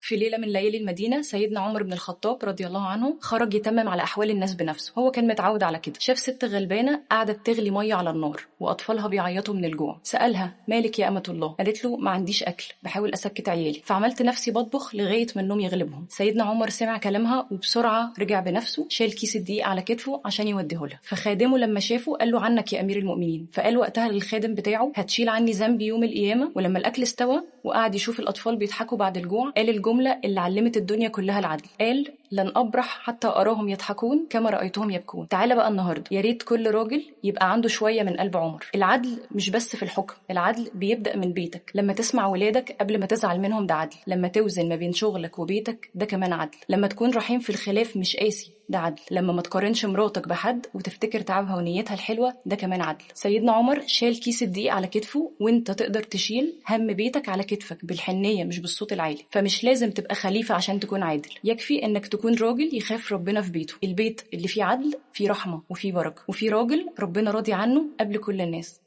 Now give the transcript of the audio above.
في ليلة من ليالي المدينة سيدنا عمر بن الخطاب رضي الله عنه خرج يتمم على أحوال الناس بنفسه. هو كان متعود على كده. شاف ست غلبانة قاعدة بتغلي مية على النار وأطفالها بيعيطوا من الجوع. سألها: مالك يا أمة الله؟ قالت له: ما عنديش أكل، بحاول أسكت عيالي، فعملت نفسي بطبخ لغاية ما النوم يغلبهم. سيدنا عمر سمع كلامها وبسرعة رجع بنفسه، شال كيس الدقيق على كتفه عشان يوديه لها. فخادمه لما شافه قال له: عنك يا أمير المؤمنين. فقال وقتها للخادم بتاعه: هتشيل عني ذنبي يوم القيامة. ولما الأكل استوى وقعد يشوف الأطفال بيضحكوا بعد الجوع، قال الجملة اللي علمت الدنيا كلها العدل. قال: لن أبرح حتى أراهم يضحكون كما رأيتهم يبكون. تعالى بقى النهاردة، يا ريت كل راجل يبقى عنده شوية من قلب عمر. العدل مش بس في الحكم، العدل بيبدأ من بيتك. لما تسمع ولادك قبل ما تزعل منهم ده عدل. لما توزن ما بين شغلك وبيتك ده كمان عدل. لما تكون رحيم في الخلاف مش قاسي ده عدل. لما ما تقارنش مراتك بحد وتفتكر تعبها ونيتها الحلوة ده كمان عدل. سيدنا عمر شال كيس الدقيق على كتفه، وانت تقدر تشيل هم بيتك على كتفك بالحنية مش بالصوت العالي. فمش لازم تبقى خليفة عشان تكون عادل، يكفي انك تكون راجل يخاف ربنا في بيته. البيت اللي فيه عدل فيه رحمة وفيه بركة، وفيه راجل ربنا راضي عنه قبل كل الناس.